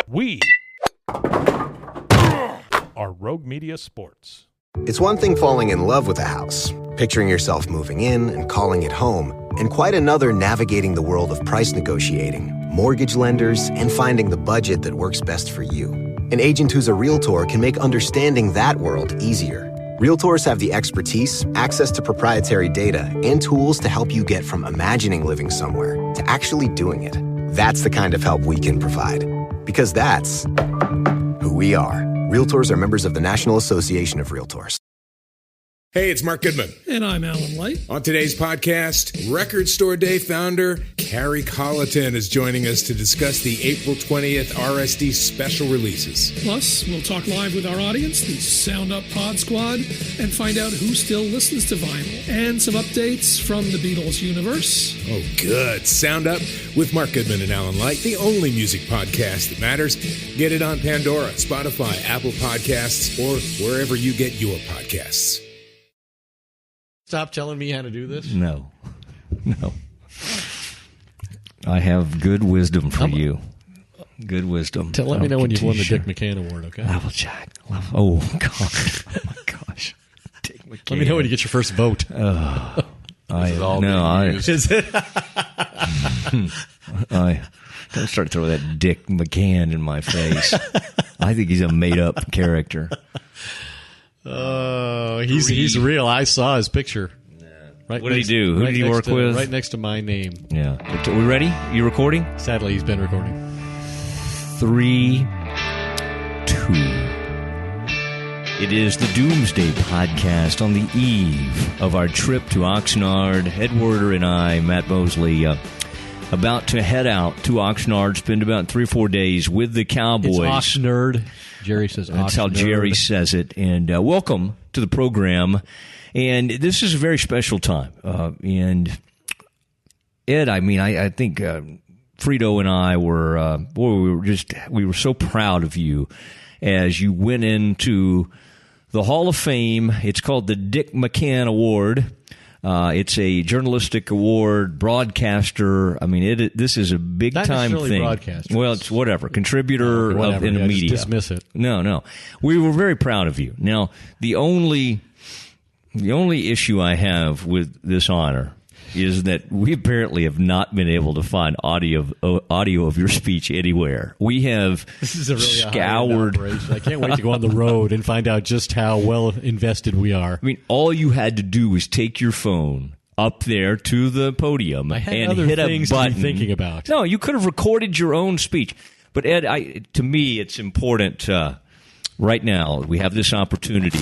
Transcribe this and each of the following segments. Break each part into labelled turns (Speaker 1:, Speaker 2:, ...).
Speaker 1: We are Rogue Media Sports.
Speaker 2: It's one thing falling in love with a house, picturing yourself moving in and calling it home, and quite another navigating the world of price negotiating, mortgage lenders, and finding the budget that works best for you. An agent who's a Realtor can make understanding that world easier. Realtors have the expertise, access to proprietary data, and tools to help you get from imagining living somewhere to actually doing it. That's the kind of help we can provide. Because that's who we are. Realtors are members of the National Association of Realtors.
Speaker 3: Hey, it's Mark Goodman.
Speaker 4: And I'm Alan Light.
Speaker 3: On today's podcast, Record Store Day founder Carrie Colleton is joining us to discuss the April 20th RSD special releases.
Speaker 4: Plus, we'll talk live with our audience, the Sound Up Pod Squad, and find out who still listens to vinyl. And some updates from the Beatles universe.
Speaker 3: Oh, good. Sound Up with Mark Goodman and Alan Light, the only music podcast that matters. Get it on Pandora, Spotify, Apple Podcasts, or wherever you get your podcasts.
Speaker 5: Stop telling me how to do this?
Speaker 6: No. I have good wisdom for you. Good wisdom.
Speaker 5: Let me know when you've won the Dick McCann Award, okay?
Speaker 6: Level check. Oh, God. Oh, my gosh. Dick McCann.
Speaker 5: Let me know when you get your first vote.
Speaker 6: I don't start throwing that Dick McCann in my face. I think he's a made-up character.
Speaker 5: Oh, he's real. I saw his picture.
Speaker 6: Right. What did he do? Who did he work with?
Speaker 5: Right next to my name.
Speaker 6: Yeah. Are we ready? You recording?
Speaker 5: Sadly, he's been recording.
Speaker 6: 3, 2. It is the Doomsday podcast on the eve of our trip to Oxnard. Ed Werder and I, Matt Mosley, about to head out to Oxnard, spend about 3 or 4 days with the Cowboys.
Speaker 5: It's Oxnard. Jerry says Oxnard.
Speaker 6: That's how Jerry says it. And welcome to the program. And this is a very special time. And Ed, I think Frito and I were, we were so proud of you as you went into the Hall of Fame. It's called the Dick McCann Award. It's a journalistic award, broadcaster. This is a big-time thing.
Speaker 5: Broadcaster.
Speaker 6: Well, it's whatever. Contributor in the media.
Speaker 5: Just dismiss it.
Speaker 6: No. We were very proud of you. Now, the only issue I have with this honor is that we apparently have not been able to find audio of your speech anywhere. We have scoured.
Speaker 5: I can't wait to go on the road and find out just how well invested we are.
Speaker 6: All you had to do was take your phone up there to the podium and hit a button.
Speaker 5: To be thinking about.
Speaker 6: No, you could have recorded your own speech. But Ed, to me, it's important right now. We have this opportunity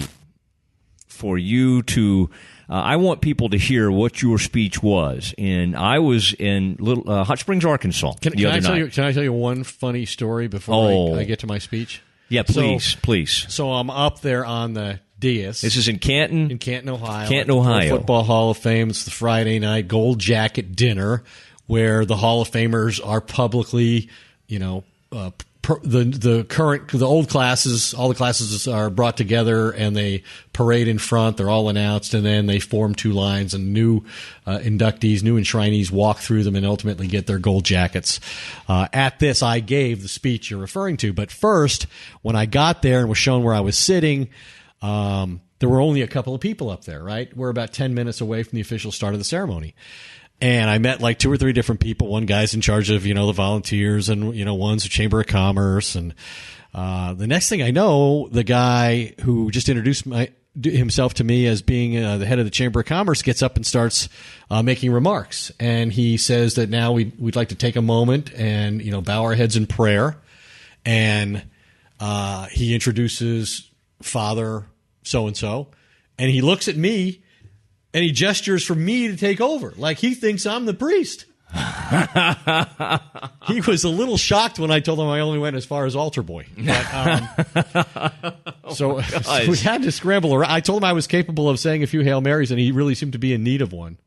Speaker 6: for you to. I want people to hear what your speech was. And I was in Hot Springs, Arkansas.
Speaker 5: Can I tell you one funny story before I get to my speech?
Speaker 6: Yeah, please.
Speaker 5: So I'm up there on the dais.
Speaker 6: This is in Canton?
Speaker 5: In Canton, Ohio.
Speaker 6: Canton, Ohio.
Speaker 5: Football Hall of Fame. It's the Friday night gold jacket dinner where the Hall of Famers are publicly, the old classes, all the classes are brought together and they parade in front. They're all announced, and then they form 2 lines, and new inductees, new enshrinees walk through them and ultimately get their gold jackets. At this, I gave the speech you're referring to. But first, when I got there and was shown where I was sitting, there were only a couple of people up there, right? We're about 10 minutes away from the official start of the ceremony. And I met like 2 or 3 different people. One guy's in charge of, the volunteers, and, one's a Chamber of Commerce. And the next thing I know, the guy who just introduced himself to me as being the head of the Chamber of Commerce gets up and starts making remarks. And he says that now we'd like to take a moment and, bow our heads in prayer. And he introduces Father so-and-so. And he looks at me. And he gestures for me to take over, like he thinks I'm the priest. He was a little shocked when I told him I only went as far as altar boy. But, so we had to scramble around. I told him I was capable of saying a few Hail Marys, and he really seemed to be in need of one.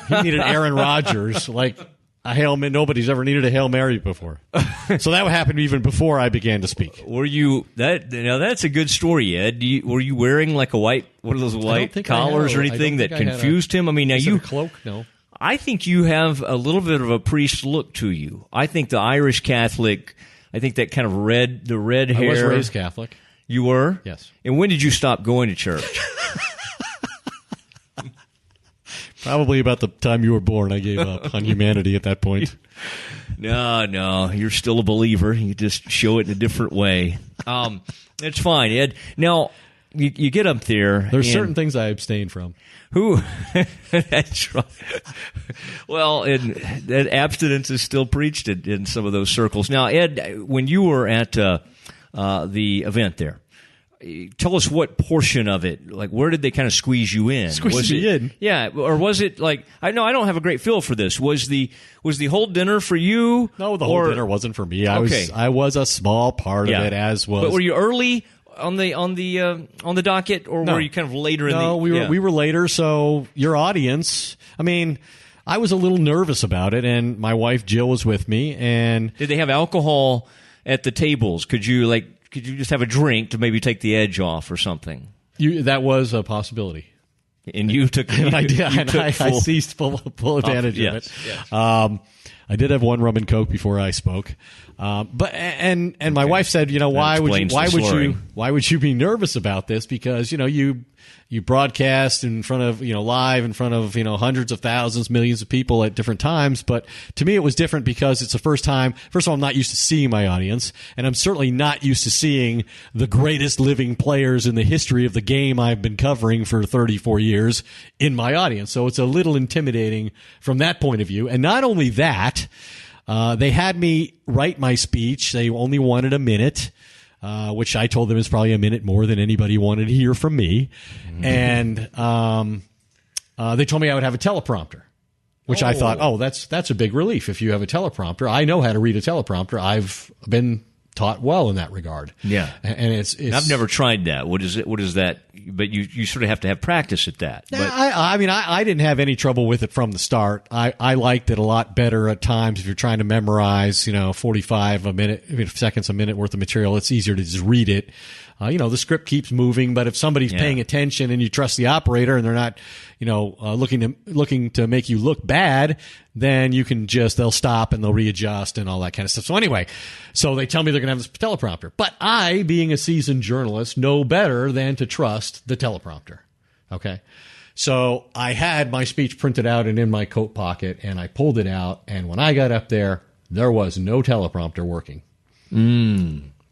Speaker 5: He needed Aaron Rodgers, like a Hail Mary. Nobody's ever needed a Hail Mary before. So that happened even before I began to speak.
Speaker 6: Were you now that's a good story, Ed. Were you wearing like one of those white collars or anything that confused him? Now
Speaker 5: a cloak? No.
Speaker 6: I think you have a little bit of a priest look to you. I think the Irish Catholic I think that kind of the red hair.
Speaker 5: I was raised Catholic.
Speaker 6: You were?
Speaker 5: Yes.
Speaker 6: And when did you stop going to church?
Speaker 5: Probably about the time you were born. I gave up on humanity at that point.
Speaker 6: No, you're still a believer. You just show it in a different way. It's fine, Ed. Now, you get up there.
Speaker 5: There's certain things I abstain from.
Speaker 6: Who? That's right. Well, that abstinence is still preached in some of those circles. Now, Ed, when you were at the event there, tell us what portion of it, like where did they kind of squeeze you in?
Speaker 5: Squeeze me in?
Speaker 6: Yeah, or was it like, I don't have a great feel for this. Was the whole dinner for you?
Speaker 5: No, the whole dinner wasn't for me. I was a small part of it, as was.
Speaker 6: But were you early on the docket, or were you kind of later in the?
Speaker 5: No, we were later. So your audience, I mean, I was a little nervous about it, and my wife Jill was with me. And
Speaker 6: did they have alcohol at the tables? Could you just have a drink to maybe take the edge off or something?
Speaker 5: That was a possibility.
Speaker 6: And you took
Speaker 5: and I did. I seized full advantage of it. Yes. I did have one rum and coke before I spoke, but my wife said, why would you be nervous about this? Because you broadcast in front of live in front of hundreds of thousands, millions of people at different times. But to me, it was different because it's the first time. First of all, I'm not used to seeing my audience, and I'm certainly not used to seeing the greatest living players in the history of the game I've been covering for 34 years in my audience. So it's a little intimidating from that point of view. And not only that, they had me write my speech. They only wanted a minute. Which I told them is probably a minute more than anybody wanted to hear from me. Mm-hmm. And they told me I would have a teleprompter, which I thought, that's a big relief if you have a teleprompter. I know how to read a teleprompter. I've been taught well in that regard.
Speaker 6: Yeah.
Speaker 5: And it's
Speaker 6: I've never tried that. What is that? But you sort of have to have practice at that. But
Speaker 5: I didn't have any trouble with it from the start. I liked it a lot better at times if you're trying to memorize, 45 seconds a minute worth of material. It's easier to just read it. The script keeps moving, but if somebody's paying attention and you trust the operator and they're not, looking to make you look bad, then they'll stop and they'll readjust and all that kind of stuff. So anyway, they tell me they're going to have this teleprompter, but I, being a seasoned journalist, know better than to trust the teleprompter. Okay. So I had my speech printed out and in my coat pocket, and I pulled it out. And when I got up there was no teleprompter working.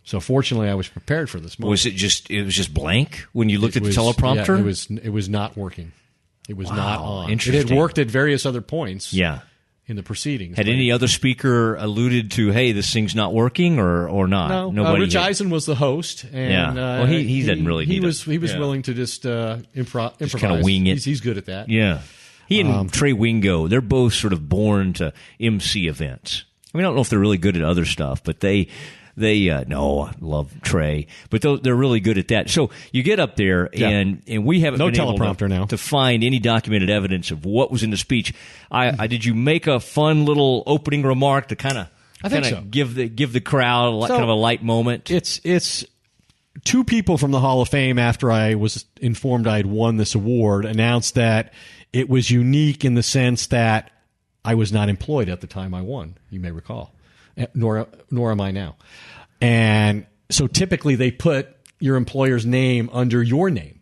Speaker 5: So fortunately, I was prepared for this moment.
Speaker 6: Was it just blank when you looked at the teleprompter?
Speaker 5: Yeah, it was not working. It was not on.
Speaker 6: Interesting.
Speaker 5: It had worked at various other points.
Speaker 6: Yeah.
Speaker 5: In the proceedings.
Speaker 6: Had any other speaker alluded to, hey, this thing's not working, or not?
Speaker 5: No.
Speaker 6: Nobody.
Speaker 5: Rich Eisen was the host. And,
Speaker 6: well, he didn't really.
Speaker 5: He was willing to just improvise.
Speaker 6: Just kind of wing it.
Speaker 5: He's good at that.
Speaker 6: Yeah. He and Trey Wingo, they're both sort of born to MC events. I mean, I don't know if they're really good at other stuff, but they I love Trey, but they're really good at that. So you get up there, and we haven't been able to find any documented evidence of what was in the speech. Did you make a fun little opening remark to kind of give the crowd kind of a light moment?
Speaker 5: It's two people from the Hall of Fame, after I was informed I had won this award, announced that it was unique in the sense that I was not employed at the time I won. You may recall. Nor am I now. And so typically they put your employer's name under your name.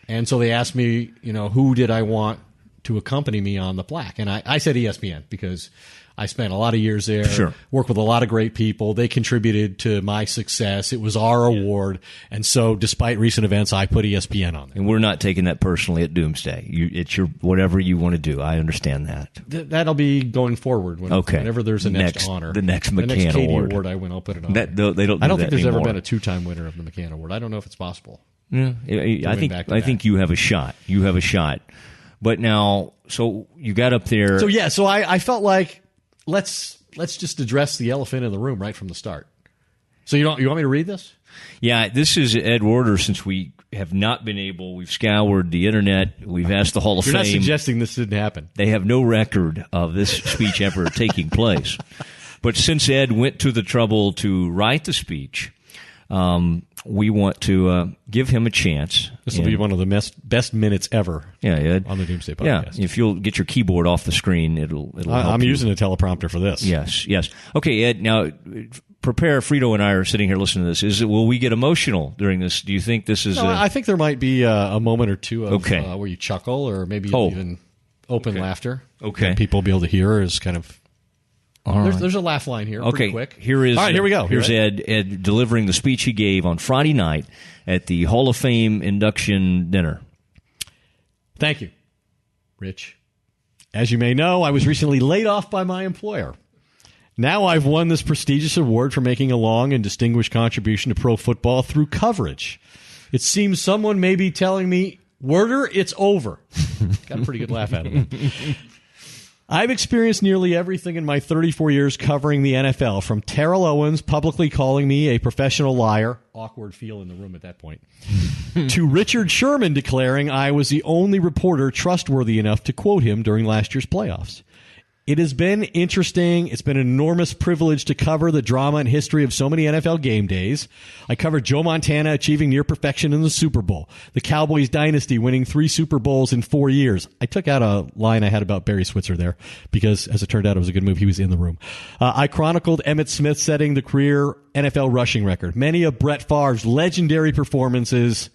Speaker 5: And so they asked me, who did I want to accompany me on the plaque? And I said ESPN because I spent a lot of years there, worked with a lot of great people. They contributed to my success. It was our award. And so despite recent events, I put ESPN on there.
Speaker 6: And we're not taking that personally at Doomsday. It's your whatever you want to do. I understand that.
Speaker 5: That'll be going forward whenever there's a next honor.
Speaker 6: The next McCann
Speaker 5: Katie
Speaker 6: Award.
Speaker 5: I'll put it on.
Speaker 6: They don't do
Speaker 5: I don't think there's
Speaker 6: anymore.
Speaker 5: ever been a two-time winner of the McCann Award. I don't know if it's possible.
Speaker 6: Yeah, I think you have a shot. You have a shot. But now, so you got up there.
Speaker 5: So I felt like let's just address the elephant in the room right from the start. So you want me to read this?
Speaker 6: Yeah, this is Ed Werder. Since we have not been able, we've scoured the internet. We've asked the Hall of Fame.
Speaker 5: You're not suggesting this didn't happen.
Speaker 6: They have no record of this speech ever taking place. But since Ed went to the trouble to write the speech, we want to give him a chance.
Speaker 5: This will be one of the best minutes ever.
Speaker 6: Yeah, Ed.
Speaker 5: On the Doomsday podcast.
Speaker 6: Yeah, if you'll get your keyboard off the screen, it'll help
Speaker 5: I'm
Speaker 6: you.
Speaker 5: using a teleprompter for this.
Speaker 6: Yes. Okay, Ed. Now, prepare. Frito and I are sitting here listening to this. Will we get emotional during this? Do you think this is?
Speaker 5: I think there might be a moment or two of
Speaker 6: Okay.
Speaker 5: Where you chuckle, or maybe even open laughter.
Speaker 6: Okay.
Speaker 5: That people will be able to hear is kind of.
Speaker 6: All right.
Speaker 5: There's a laugh line here.
Speaker 6: Okay,
Speaker 5: Pretty quick.
Speaker 6: Here is.
Speaker 5: All right, here we go.
Speaker 6: Here's Ed delivering the speech he gave on Friday night at the Hall of Fame induction dinner.
Speaker 5: Thank you, Rich. As you may know, I was recently laid off by my employer. Now I've won this prestigious award for making a long and distinguished contribution to pro football through coverage. It seems someone may be telling me, Werder, it's over. Got a pretty good laugh out of it. I've experienced nearly everything in my 34 years covering the NFL, from Terrell Owens publicly calling me a professional liar, awkward feel in the room at that point, to Richard Sherman declaring I was the only reporter trustworthy enough to quote him during last year's playoffs. It has been interesting. It's been an enormous privilege to cover the drama and history of so many NFL game days. I covered Joe Montana achieving near perfection in the Super Bowl, the Cowboys dynasty winning 3 Super Bowls in 4 years. I took out a line I had about Barry Switzer there because, as it turned out, it was a good move. He was in the room. I chronicled Emmitt Smith setting the career NFL rushing record, many of Brett Favre's legendary performances,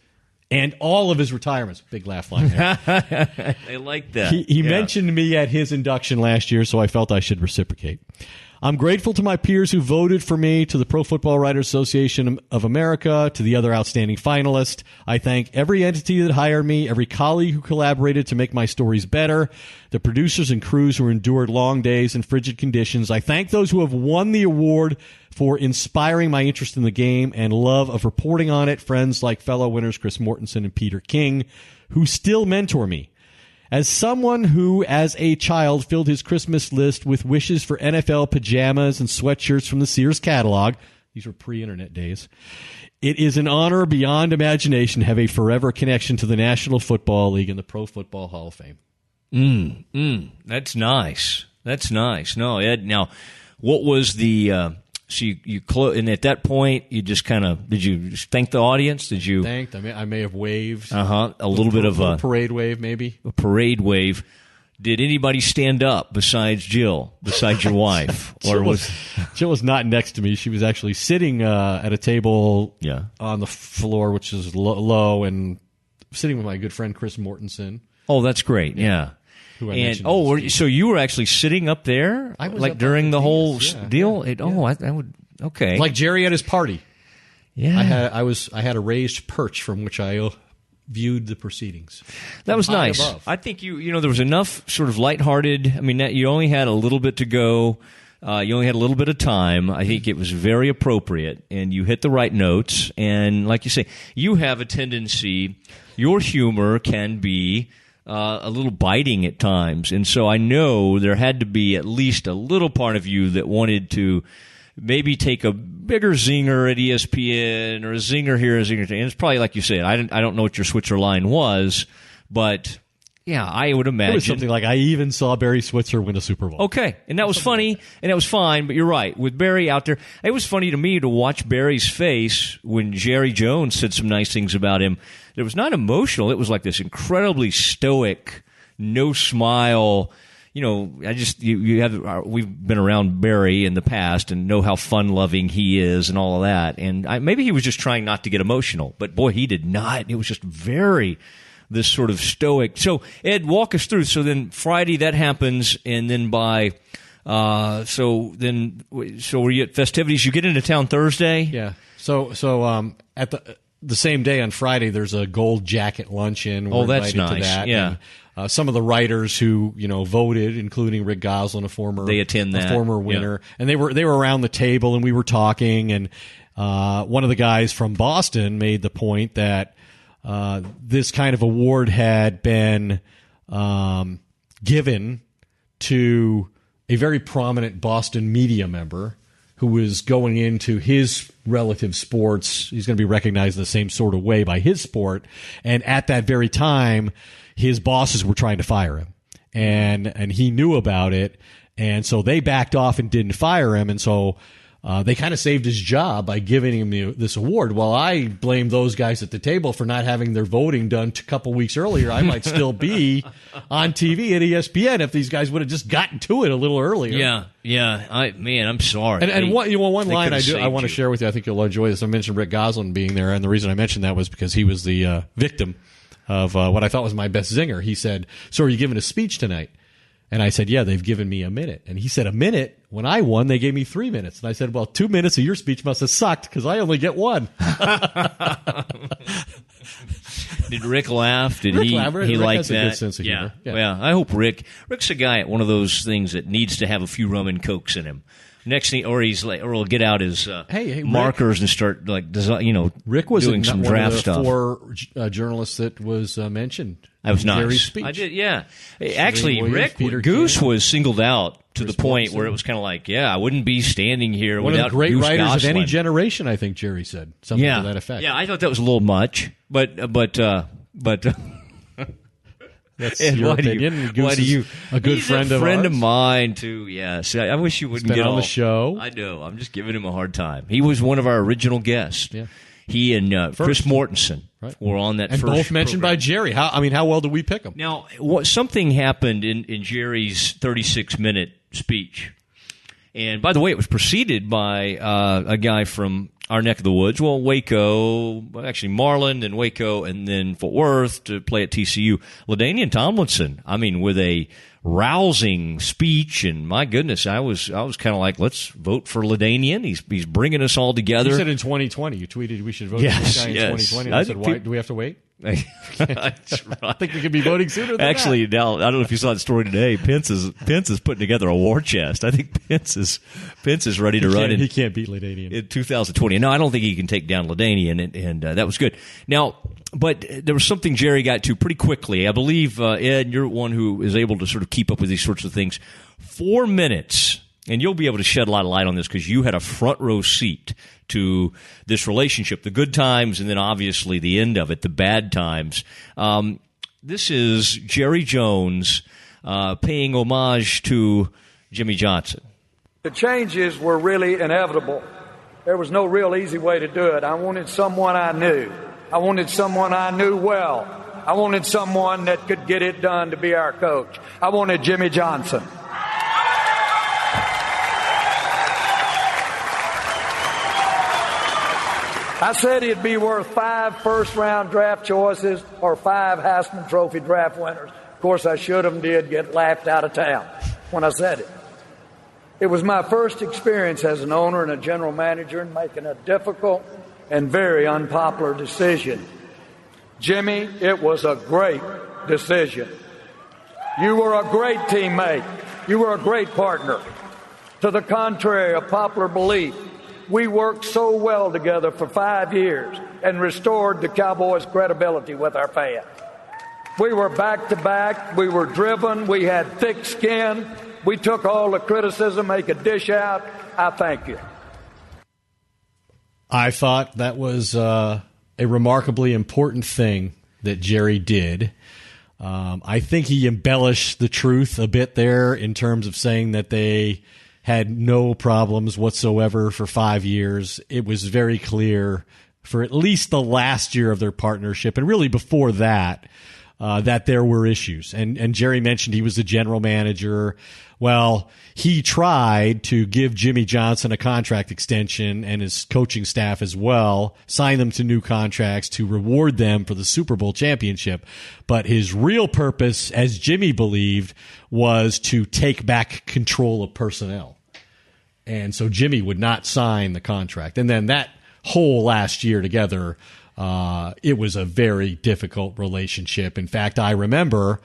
Speaker 5: and all of his retirements. Big laugh line there.
Speaker 6: I like that.
Speaker 5: He mentioned me at his induction last year, so I felt I should reciprocate. I'm grateful to my peers who voted for me, to the Pro Football Writers Association of America, to the other outstanding finalists. I thank every entity that hired me, every colleague who collaborated to make my stories better, the producers and crews who endured long days and frigid conditions. I thank those who have won the award for inspiring my interest in the game and love of reporting on it, friends like fellow winners Chris Mortensen and Peter King, who still mentor me. As someone who, as a child, filled his Christmas list with wishes for NFL pajamas and sweatshirts from the Sears catalog, these were pre-internet days, it is an honor beyond imagination to have a forever connection to the National Football League and the Pro Football Hall of Fame.
Speaker 6: That's nice. That's nice. No, Ed, now, what was the... So you and at that point, you just kind of, did you thank the audience? Did you?
Speaker 5: Thanked. I may have waved.
Speaker 6: A little bit of a
Speaker 5: parade wave, maybe.
Speaker 6: A parade wave. Did anybody stand up besides Jill, besides your wife?
Speaker 5: Jill was not next to me. She was actually sitting at a table on the floor, which is low, and sitting with my good friend Chris Mortensen.
Speaker 6: Oh, that's great. Yeah. So you were actually sitting up there,
Speaker 5: I was
Speaker 6: like
Speaker 5: up
Speaker 6: during the whole deal.
Speaker 5: Yeah.
Speaker 6: I would. Okay,
Speaker 5: like Jerry at his party.
Speaker 6: Yeah,
Speaker 5: I had a raised perch from which I viewed the proceedings.
Speaker 6: That was nice.
Speaker 5: Above.
Speaker 6: I think you there was enough sort of lighthearted. I mean, you only had a little bit to go. You only had a little bit of time. I think it was very appropriate, and you hit the right notes. And like you say, you have a tendency. Your humor can be a little biting at times. And so I know there had to be at least a little part of you that wanted to maybe take a bigger zinger at ESPN or a zinger here, a zinger there. And it's probably like you said, I don't know what your Switzer line was, but yeah, I would imagine.
Speaker 5: It was something like, I even saw Barry Switzer win a Super Bowl.
Speaker 6: Okay, and that was funny, and that was fine, but you're right. With Barry out there, it was funny to me to watch Barry's face when Jerry Jones said some nice things about him. It was not emotional. It was like this incredibly stoic, no smile. We've been around Barry in the past and know how fun-loving he is and all of that. And maybe he was just trying not to get emotional, but boy, he did not. It was just very this sort of stoic. So Ed, walk us through. So then Friday that happens, and then so were you at festivities? You get into town Thursday?
Speaker 5: Yeah. So at the same day on Friday, there's a gold jacket luncheon.
Speaker 6: We're that's nice.
Speaker 5: To that.
Speaker 6: Yeah.
Speaker 5: And, some of the writers who voted, including Rick Goslin, a former winner, and they were around the table, and we were talking. And one of the guys from Boston made the point that this kind of award had been given to a very prominent Boston media member who was going into his relative sports. He's going to be recognized in the same sort of way by his sport. And at that very time, his bosses were trying to fire him. And he knew about it. And so they backed off and didn't fire him. And so they kind of saved his job by giving him this award. While I blame those guys at the table for not having their voting done a couple weeks earlier, I might still be on TV at ESPN if these guys would have just gotten to it a little earlier.
Speaker 6: Yeah. I'm sorry.
Speaker 5: And one line I want to share with you, I think you'll enjoy this. I mentioned Rick Goslin being there, and the reason I mentioned that was because he was the victim of what I thought was my best zinger. He said, "So are you giving a speech tonight?" And I said, "Yeah, they've given me a minute." And he said, "A minute? When I won, they gave me 3 minutes." And I said, "Well, 2 minutes of your speech must have sucked because I only get one."
Speaker 6: Did Rick laugh? Did
Speaker 5: Rick
Speaker 6: he
Speaker 5: laugh.
Speaker 6: He
Speaker 5: Rick
Speaker 6: liked
Speaker 5: has
Speaker 6: that?
Speaker 5: a good sense of humor.
Speaker 6: Yeah. Well, I hope Rick's a guy at one of those things that needs to have a few rum and cokes in him. Next thing, or he'll get out his markers and start
Speaker 5: Rick was
Speaker 6: doing some draft
Speaker 5: one of the
Speaker 6: stuff.
Speaker 5: 4 journalists that was mentioned.
Speaker 6: That was nice.
Speaker 5: Jerry's speech.
Speaker 6: I did, yeah. Actually,
Speaker 5: Williams,
Speaker 6: Rick Goose was singled out to the point where it was kind of like, I wouldn't be standing here
Speaker 5: one
Speaker 6: without
Speaker 5: of the great
Speaker 6: Goose
Speaker 5: writers
Speaker 6: Goslin.
Speaker 5: of any generation. I think Jerry said something to that effect.
Speaker 6: Yeah, I thought that was a little much, but
Speaker 5: That's
Speaker 6: Ed,
Speaker 5: your
Speaker 6: why do
Speaker 5: opinion.
Speaker 6: you? Why do you?
Speaker 5: A good
Speaker 6: He's
Speaker 5: friend
Speaker 6: a
Speaker 5: of
Speaker 6: friend
Speaker 5: ours.
Speaker 6: of mine too. Yeah, see, I wish you wouldn't
Speaker 5: He's been
Speaker 6: get
Speaker 5: on
Speaker 6: all
Speaker 5: the show.
Speaker 6: I know. I'm just giving him a hard time. He was one of our original guests.
Speaker 5: Yeah.
Speaker 6: He and Chris Mortensen were on that
Speaker 5: and
Speaker 6: first
Speaker 5: both mentioned by
Speaker 6: program.
Speaker 5: Jerry. How well do we pick them?
Speaker 6: Now, something happened in Jerry's 36-minute speech. And by the way, it was preceded by a guy from our neck of the woods. Well, Waco, actually Marlin and Waco, and then Fort Worth to play at TCU. LaDainian Tomlinson, with a rousing speech, and my goodness, I was kind of like, let's vote for LaDainian. He's bringing us all together.
Speaker 5: You said in 2020. You tweeted we should vote for this guy in 2020. And I said, why do we have to wait?
Speaker 6: That's right.
Speaker 5: I think we could be voting sooner than
Speaker 6: Actually,
Speaker 5: that.
Speaker 6: now I don't know if you saw the story today. Pence is putting together a war chest. I think Pence is ready to run.
Speaker 5: He can't beat LaDainian
Speaker 6: in 2020. No, I don't think he can take down LaDainian, and that was good. Now, but there was something Jerry got to pretty quickly. I believe Ed, you're one who is able to sort of keep up with these sorts of things. 4 minutes. And you'll be able to shed a lot of light on this because you had a front row seat to this relationship, the good times, and then obviously the end of it, the bad times. This is Jerry Jones paying homage to Jimmy Johnson.
Speaker 7: The changes were really inevitable. There was no real easy way to do it. I wanted someone I knew. I wanted someone I knew well. I wanted someone that could get it done to be our coach. I wanted Jimmy Johnson. I said he'd be worth 5 first-round draft choices or 5 Heisman Trophy draft winners. Of course, I should have did get laughed out of town when I said it. It was my first experience as an owner and a general manager in making a difficult and very unpopular decision. Jimmy, it was a great decision. You were a great teammate. You were a great partner. To the contrary of popular belief, we worked so well together for 5 years and restored the Cowboys' credibility with our fans. We were back-to-back. We were driven. We had thick skin. We took all the criticism, make a dish out. I thank you.
Speaker 5: I thought that was a remarkably important thing that Jerry did. I think he embellished the truth a bit there in terms of saying that they had no problems whatsoever for 5 years. It was very clear for at least the last year of their partnership, and really before that, that there were issues. And Jerry mentioned he was the general manager. Well, he tried to give Jimmy Johnson a contract extension and his coaching staff as well, sign them to new contracts to reward them for the Super Bowl championship. But his real purpose, as Jimmy believed, was to take back control of personnel. And so Jimmy would not sign the contract. And then that whole last year together, it was a very difficult relationship. In fact, I remember,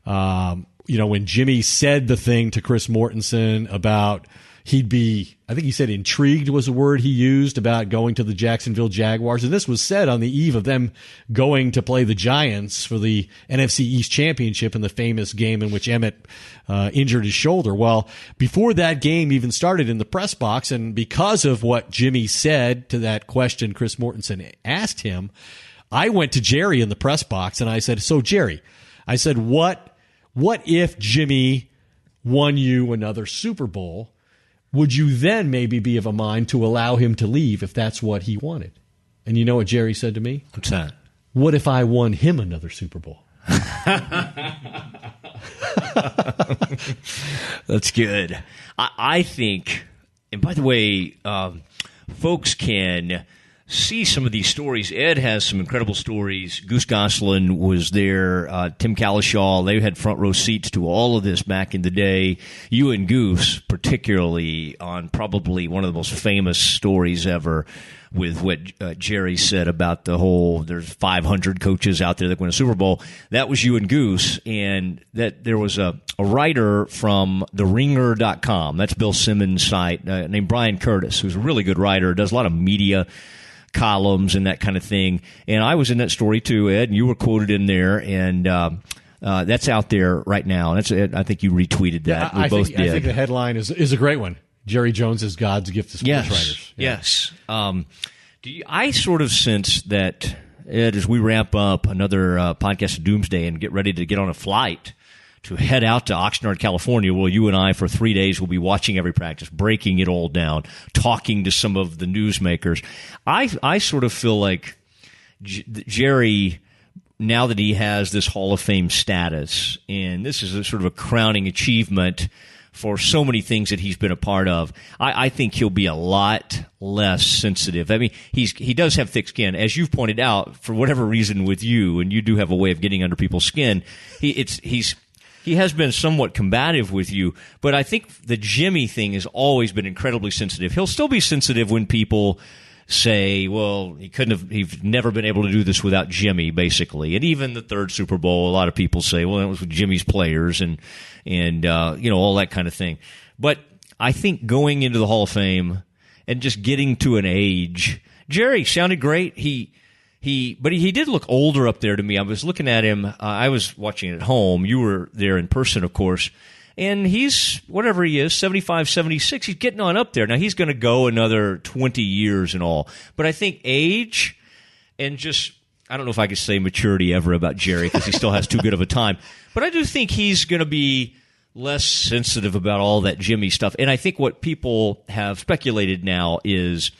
Speaker 5: when Jimmy said the thing to Chris Mortensen about he'd be, I think he said intrigued was a word he used about going to the Jacksonville Jaguars. And this was said on the eve of them going to play the Giants for the NFC East Championship in the famous game in which Emmett injured his shoulder. Well, before that game even started in the press box, and because of what Jimmy said to that question Chris Mortensen asked him, I went to Jerry in the press box and I said, so Jerry, I said, what if Jimmy won you another Super Bowl? would you then maybe be of a mind to allow him to leave if that's what he wanted? And you know what Jerry said to me?
Speaker 6: What's that?
Speaker 5: What if I won him another Super Bowl?
Speaker 6: That's good. I think, and by the way, folks can see some of these stories. Ed has some incredible stories. Goose Gosselin was there. Tim Calishaw, they had front row seats to all of this back in the day. You and Goose, particularly on probably one of the most famous stories ever, with what Jerry said about the whole, there's 500 coaches out there that win a Super Bowl. That was you and Goose, and that there was a writer from TheRinger.com, that's Bill Simmons' site, named Brian Curtis, who's a really good writer, does a lot of media columns and that kind of thing. And I was in that story too, Ed, and you were quoted in there, and that's out there right now. That's I think you retweeted that.
Speaker 5: Yeah,
Speaker 6: we both did.
Speaker 5: I think the headline is a great one. Jerry Jones is God's gift to sports writers. Yeah.
Speaker 6: Yes. I sort of sense that, Ed, as we wrap up another podcast of Doomsday and get ready to get on a flight to head out to Oxnard, California, where you and I for 3 days will be watching every practice, breaking it all down, talking to some of the newsmakers. I sort of feel like Jerry, now that he has this Hall of Fame status, and this is a sort of a crowning achievement for so many things that he's been a part of, I think he'll be a lot less sensitive. I mean, he does have thick skin, as you've pointed out, for whatever reason with you, and you do have a way of getting under people's skin. He has been somewhat combative with you, but I think the Jimmy thing has always been incredibly sensitive. He'll still be sensitive when people say, well, he's never been able to do this without Jimmy, basically. And even the third Super Bowl, a lot of people say, well, it was with Jimmy's players and all that kind of thing. But I think going into the Hall of Fame and just getting to an age, Jerry sounded great. But he did look older up there to me. I was looking at him. I was watching it at home. You were there in person, of course. And he's, whatever he is, 75, 76. He's getting on up there. Now, he's going to go another 20 years and all. But I think age and just, I don't know if I could say maturity ever about Jerry because he still has too good of a time. But I do think he's going to be less sensitive about all that Jimmy stuff. And I think what people have speculated now is,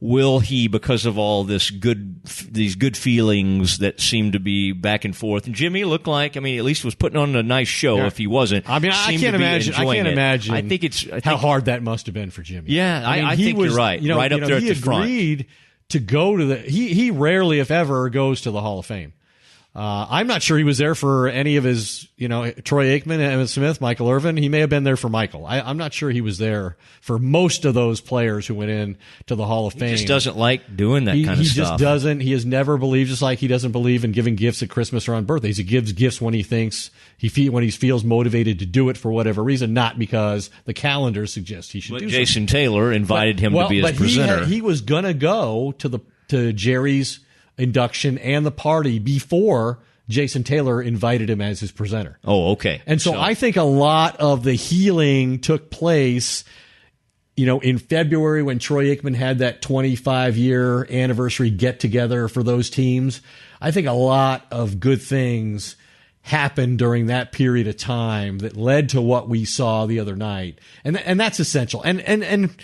Speaker 6: will he, because of all these good feelings that seem to be back and forth? And Jimmy looked like, at least was putting on a nice show. Yeah. If he wasn't,
Speaker 5: I can't imagine. I think how hard that must have been for Jimmy.
Speaker 6: Yeah, I think you're right. Right up there at the front.
Speaker 5: He agreed to go to he rarely, if ever, goes to the Hall of Fame. I'm not sure he was there for any of his, Troy Aikman, Emmitt Smith, Michael Irvin. He may have been there for Michael. I'm not sure he was there for most of those players who went in to the Hall of Fame.
Speaker 6: He just doesn't like doing that kind of stuff.
Speaker 5: He just doesn't. He has never believed, just like he doesn't believe in giving gifts at Christmas or on birthdays. He gives gifts when he thinks when he feels motivated to do it for whatever reason, not because the calendar suggests he should do
Speaker 6: Jason Taylor invited him to be his presenter.
Speaker 5: He was going to go to Jerry's induction and the party before Jason Taylor invited him as his presenter.
Speaker 6: Oh, okay.
Speaker 5: And so I think a lot of the healing took place, in February when Troy Aikman had that 25-year anniversary get-together for those teams. I think a lot of good things happened during that period of time that led to what we saw the other night. And that's essential. And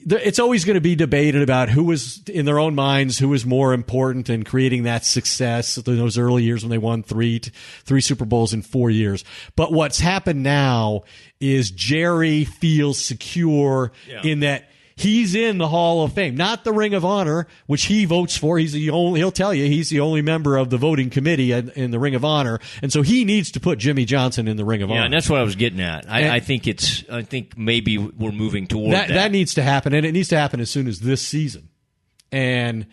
Speaker 5: it's always going to be debated about who was, in their own minds, who was more important in creating that success in those early years when they won three Super Bowls in 4 years. But what's happened now is Jerry feels secure in that he's in the Hall of Fame, not the Ring of Honor, which he votes for. He'll tell you he's the only member of the voting committee in the Ring of Honor, and so he needs to put Jimmy Johnson in the Ring of Honor.
Speaker 6: Yeah, and that's what I was getting at. I think maybe we're moving toward that.
Speaker 5: That needs to happen, and it needs to happen as soon as this season. And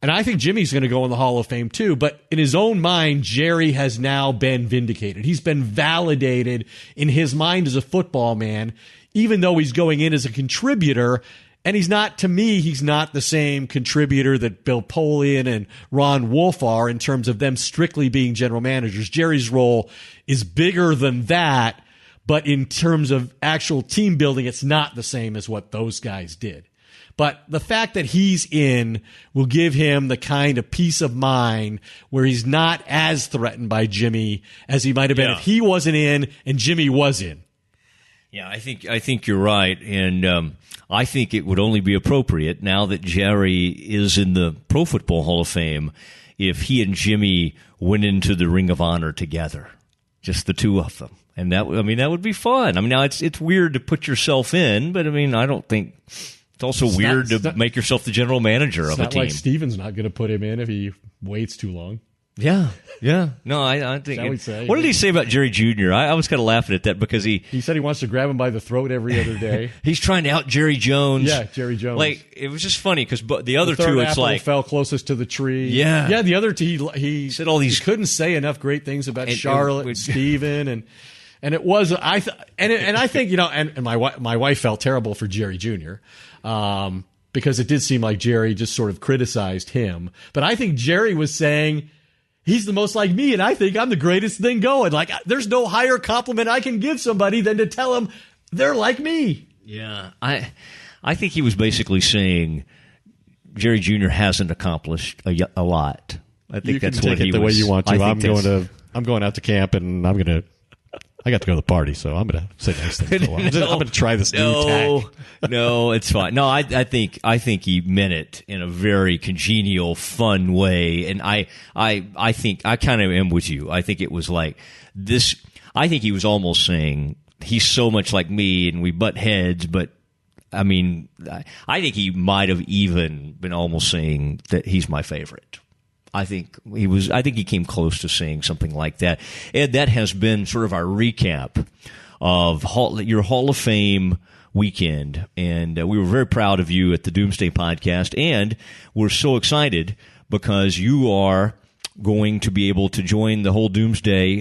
Speaker 5: I think Jimmy's going to go in the Hall of Fame too, but in his own mind, Jerry has now been vindicated. He's been validated in his mind as a football man, even though he's going in as a contributor. And he's not the same contributor that Bill Polian and Ron Wolf are in terms of them strictly being general managers. Jerry's role is bigger than that, but in terms of actual team building, it's not the same as what those guys did. But the fact that he's in will give him the kind of peace of mind where he's not as threatened by Jimmy as he might have been if he wasn't in and Jimmy was in.
Speaker 6: Yeah, I think you're right, and I think it would only be appropriate now that Jerry is in the Pro Football Hall of Fame if he and Jimmy went into the Ring of Honor together, just the two of them, and that would be fun. I mean, now it's weird to put yourself in, but I mean, I don't think it's also weird to make yourself the general manager of a team.
Speaker 5: It's not like Steven's not going to put him in if he waits too long.
Speaker 6: Yeah. No, I think. What did he say about Jerry Jr.? I was kind of laughing at that because he
Speaker 5: said he wants to grab him by the throat every other day.
Speaker 6: He's trying to out Jerry Jones.
Speaker 5: Yeah, Jerry Jones.
Speaker 6: Like, it was just funny because the other
Speaker 5: the third
Speaker 6: two, it's
Speaker 5: apple
Speaker 6: like
Speaker 5: fell closest to the tree.
Speaker 6: Yeah.
Speaker 5: The other two, he
Speaker 6: said all these.
Speaker 5: He couldn't say enough great things about Charlotte and Steven and it was I think and my wife felt terrible for Jerry Jr. Because it did seem like Jerry just sort of criticized him, but I think Jerry was saying, he's the most like me, and I think I'm the greatest thing going. Like, there's no higher compliment I can give somebody than to tell them they're like me.
Speaker 6: Yeah, I think he was basically saying Jerry Jr. hasn't accomplished a lot. I think that's what he was.
Speaker 5: You can take it the way you want to. I'm going out to camp, and I got to go to the party, so I'm going to say nice things. I'm going to try this new tack.
Speaker 6: No, it's fine. No, I think he meant it in a very congenial, fun way, and I think I kind of am with you. I think it was like this. I think he was almost saying he's so much like me, and we butt heads. But I mean, I think he might have even been almost saying that he's my favorite. I think he came close to saying something like that. Ed, that has been sort of our recap of your Hall of Fame weekend. And we were very proud of you at the Doomsday podcast. And we're so excited because you are going to be able to join the whole Doomsday.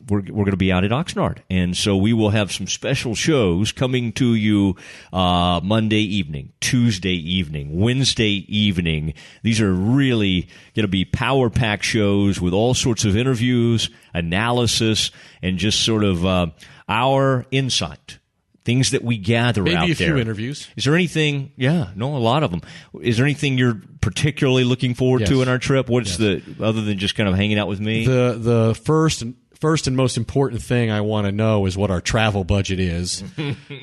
Speaker 6: We're going to be out at Oxnard. And so we will have some special shows coming to you Monday evening, Tuesday evening, Wednesday evening. These are really going to be power-packed shows with all sorts of interviews, analysis, and just sort of our insight. Things that we gather out there.
Speaker 5: Maybe a few interviews.
Speaker 6: Is there anything? Yeah, no, a lot of them. Is there anything you're particularly looking forward to in our trip? What's other than just kind of hanging out with me?
Speaker 5: The first and most important thing I want to know is what our travel budget is.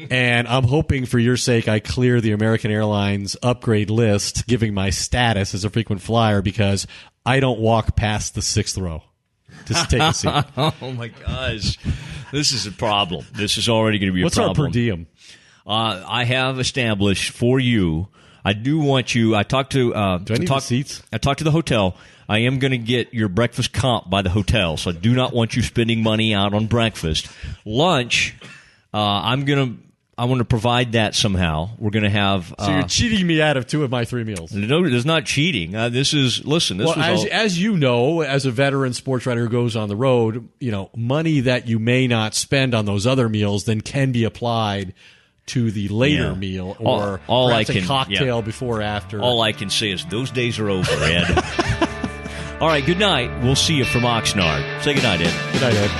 Speaker 5: And I'm hoping for your sake I clear the American Airlines upgrade list, giving my status as a frequent flyer, because I don't walk past the 6th row. Just take a seat.
Speaker 6: Oh, my gosh. This is a problem. This is already going to be a problem.
Speaker 5: What's our per diem?
Speaker 6: I have established for you. I do want you. I talked to.
Speaker 5: Do I need the seats?
Speaker 6: I talked to the hotel. I am going to get your breakfast comp by the hotel, so I do not want you spending money out on breakfast. Lunch, I want to provide that somehow. We're going to have.
Speaker 5: So you're cheating me out of 2 of my 3 meals.
Speaker 6: No, there's not cheating. This is
Speaker 5: as you know, as a veteran sports writer who goes on the road, money that you may not spend on those other meals then can be applied to the later meal or perhaps a cocktail before or after.
Speaker 6: All I can say is those days are over, Ed. All right, good night. We'll see you from Oxnard. Say good night, Ed.
Speaker 5: Good night, Ed.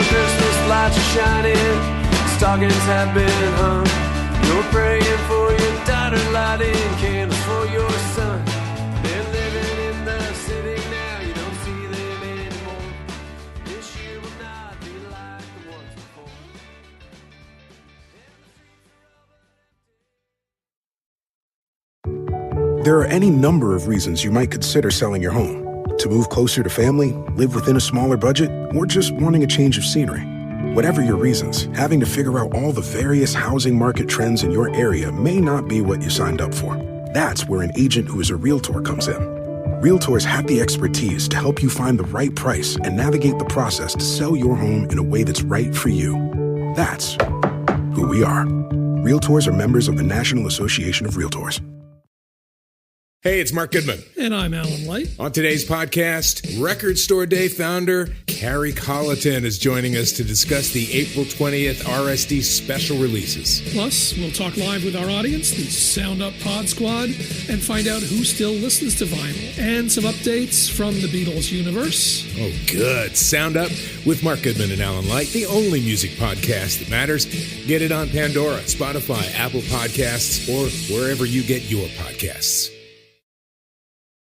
Speaker 8: Christmas lights are shining, stockings have been hung. You're praying for your daughter, lighting candles for your son. They're living in the city now, you don't see them anymore. This year will not be like the ones before.
Speaker 9: There are any number of reasons you might consider selling your home. To move closer to family, live within a smaller budget, or just wanting a change of scenery. Whatever your reasons, having to figure out all the various housing market trends in your area may not be what you signed up for. That's where an agent who is a realtor comes in. Realtors have the expertise to help you find the right price and navigate the process to sell your home in a way that's right for you. That's who we are. Realtors are members of the National Association of Realtors.
Speaker 3: Hey, it's Mark Goodman.
Speaker 4: And I'm Alan Light.
Speaker 3: On today's podcast, Record Store Day founder Carrie Colleton is joining us to discuss the April 20th RSD special releases.
Speaker 4: Plus, we'll talk live with our audience, the Sound Up Pod Squad, and find out who still listens to vinyl. And some updates from the Beatles universe.
Speaker 3: Oh, good. Sound Up with Mark Goodman and Alan Light, the only music podcast that matters. Get it on Pandora, Spotify, Apple Podcasts, or wherever you get your podcasts.